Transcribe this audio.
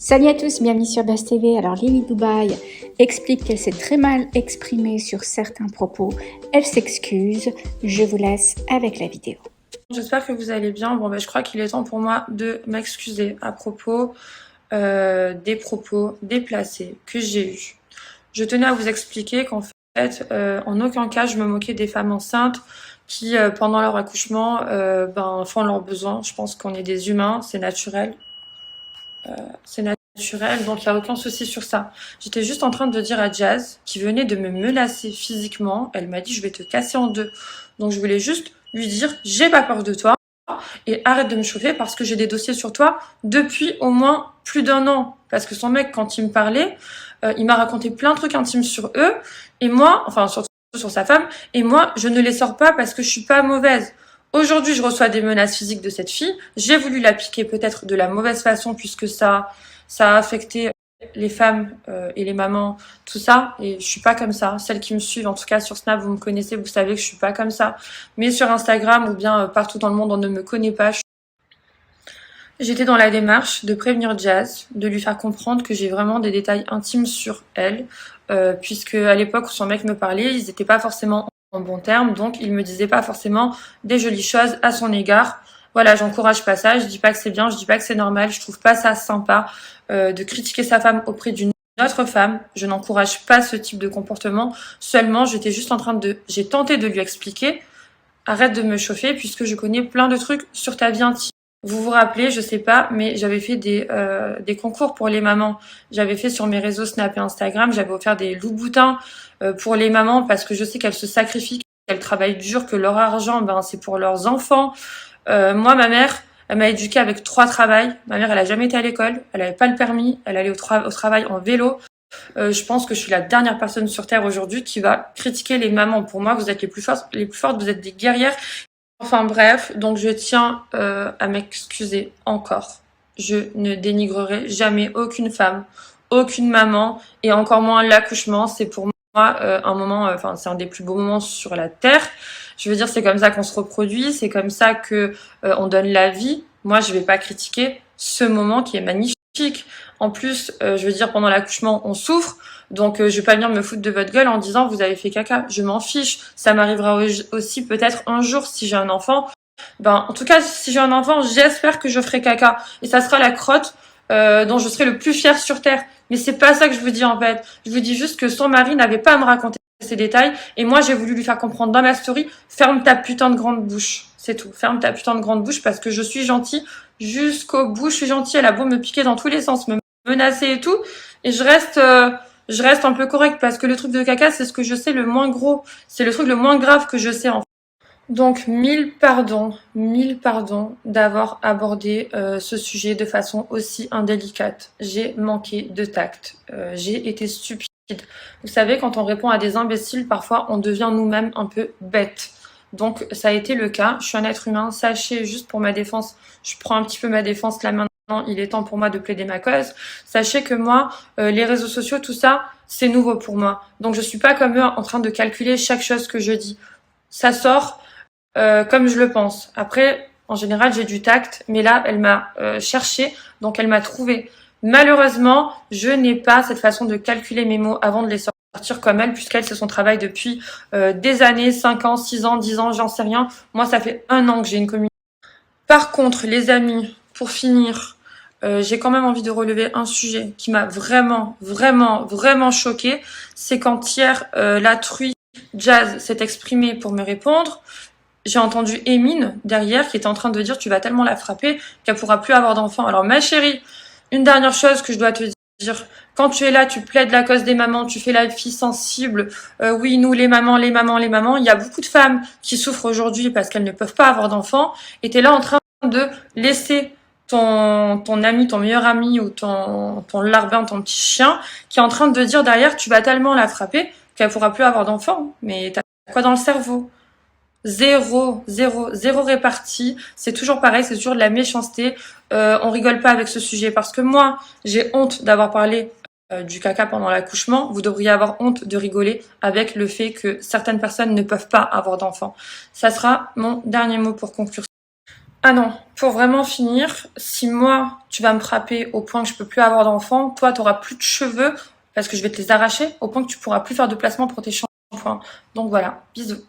Salut à tous, bienvenue sur Buzz TV. Alors Lily Dubaï explique qu'elle s'est très mal exprimée sur certains propos. Elle s'excuse. Je vous laisse avec la vidéo. J'espère que vous allez bien. Bon, je crois qu'il est temps pour moi de m'excuser à propos des propos déplacés que j'ai eus. Je tenais à vous expliquer qu'en fait, en aucun cas, je me moquais des femmes enceintes qui, pendant leur accouchement, font leurs besoins. Je pense qu'on est des humains, c'est naturel. C'est naturel, donc il n'y a aucun souci sur ça. J'étais juste en train de dire à Jazz, qui venait de me menacer physiquement, elle m'a dit je vais te casser en deux. Donc je voulais juste lui dire j'ai pas peur de toi et arrête de me chauffer parce que j'ai des dossiers sur toi depuis au moins plus d'1 an. Parce que son mec, quand il me parlait, il m'a raconté plein de trucs intimes sur eux et moi, enfin surtout sur sa femme, et moi je ne les sors pas parce que je suis pas mauvaise. Aujourd'hui, je reçois des menaces physiques de cette fille. J'ai voulu la piquer peut-être de la mauvaise façon puisque ça a affecté les femmes et les mamans, tout ça. Et je suis pas comme ça. Celles qui me suivent, en tout cas sur Snap, vous me connaissez, vous savez que je suis pas comme ça. Mais sur Instagram ou bien partout dans le monde, on ne me connaît pas. J'étais dans la démarche de prévenir Jazz, de lui faire comprendre que j'ai vraiment des détails intimes sur elle, puisque à l'époque où son mec me parlait, ils n'étaient pas forcément en bons termes, donc il me disait pas forcément des jolies choses à son égard. Voilà, j'encourage pas ça, je dis pas que c'est bien, je dis pas que c'est normal, je trouve pas ça sympa de critiquer sa femme auprès d'une autre femme. Je n'encourage pas ce type de comportement. Seulement, j'ai tenté de lui expliquer, arrête de me chauffer puisque je connais plein de trucs sur ta vie intime. Vous vous rappelez, je sais pas, mais j'avais fait des concours pour les mamans. J'avais fait sur mes réseaux Snap et Instagram, j'avais offert des loups-boutins pour les mamans parce que je sais qu'elles se sacrifient, qu'elles travaillent dur, que leur argent, c'est pour leurs enfants. Moi, ma mère, elle m'a éduquée avec 3 travails. Ma mère, elle a jamais été à l'école, elle avait pas le permis, elle allait au travail en vélo. Je pense que je suis la dernière personne sur Terre aujourd'hui qui va critiquer les mamans. Pour moi, vous êtes les plus fortes, vous êtes des guerrières. Enfin bref, donc je tiens à m'excuser encore. Je ne dénigrerai jamais aucune femme, aucune maman, et encore moins l'accouchement. C'est pour moi un moment, c'est un des plus beaux moments sur la terre. Je veux dire, c'est comme ça qu'on se reproduit, c'est comme ça que on donne la vie. Moi, je vais pas critiquer ce moment qui est magnifique. En plus, je veux dire, pendant l'accouchement, on souffre. Donc, je vais pas venir me foutre de votre gueule en disant vous avez fait caca. Je m'en fiche. Ça m'arrivera aussi peut-être un jour si j'ai un enfant. En tout cas, si j'ai un enfant, j'espère que je ferai caca. Et ça sera la crotte dont je serai le plus fière sur Terre. Mais c'est pas ça que je vous dis en fait. Je vous dis juste que son mari n'avait pas à me raconter ces détails. Et moi, j'ai voulu lui faire comprendre dans ma story, ferme ta putain de grande bouche. C'est tout. Ferme ta putain de grande bouche parce que je suis gentille jusqu'au bout. Je suis gentille. Elle a beau me piquer dans tous les sens, me menacer et tout. Et je reste un peu correcte parce que le truc de caca, c'est ce que je sais le moins gros. C'est le truc le moins grave que je sais en fait. Donc, mille pardons d'avoir abordé ce sujet de façon aussi indélicate. J'ai manqué de tact. J'ai été stupide. Vous savez, quand on répond à des imbéciles, parfois on devient nous-mêmes un peu bêtes. Donc, ça a été le cas. Je suis un être humain. Sachez, juste pour ma défense, je prends un petit peu ma défense là maintenant. Il est temps pour moi de plaider ma cause. Sachez que moi, les réseaux sociaux, tout ça, c'est nouveau pour moi. Donc, je suis pas comme eux en train de calculer chaque chose que je dis. Ça sort comme je le pense. Après, en général, j'ai du tact, mais là, elle m'a cherché, donc elle m'a trouvé. Malheureusement, je n'ai pas cette façon de calculer mes mots avant de les sortir comme elle, puisqu'elle, c'est son travail depuis des années, 5 ans, 6 ans, 10 ans, j'en sais rien. Moi, ça fait 1 an que j'ai une communauté. Par contre, les amis, pour finir, j'ai quand même envie de relever un sujet qui m'a vraiment choquée. C'est quand hier, la truie Jazz s'est exprimée pour me répondre. J'ai entendu Emine derrière qui était en train de dire tu vas tellement la frapper qu'elle pourra plus avoir d'enfants. Alors ma chérie, une dernière chose que je dois te dire, quand tu es là, tu plaides la cause des mamans, tu fais la fille sensible. Oui, nous les mamans, il y a beaucoup de femmes qui souffrent aujourd'hui parce qu'elles ne peuvent pas avoir d'enfants. Et tu es là en train de laisser ton ami, ton meilleur ami ou ton larbin, ton petit chien, qui est en train de dire derrière tu vas tellement la frapper qu'elle pourra plus avoir d'enfants. Mais t'as quoi dans le cerveau? Zéro réparti. C'est toujours pareil, c'est toujours de la méchanceté. On rigole pas avec ce sujet parce que moi, j'ai honte d'avoir parlé du caca pendant l'accouchement. Vous devriez avoir honte de rigoler avec le fait que certaines personnes ne peuvent pas avoir d'enfants. Ça sera mon dernier mot pour conclure. Ah non, pour vraiment finir, si moi, tu vas me frapper au point que je peux plus avoir d'enfants, toi, tu auras plus de cheveux parce que je vais te les arracher au point que tu pourras plus faire de placement pour tes shampoings. Donc voilà, bisous.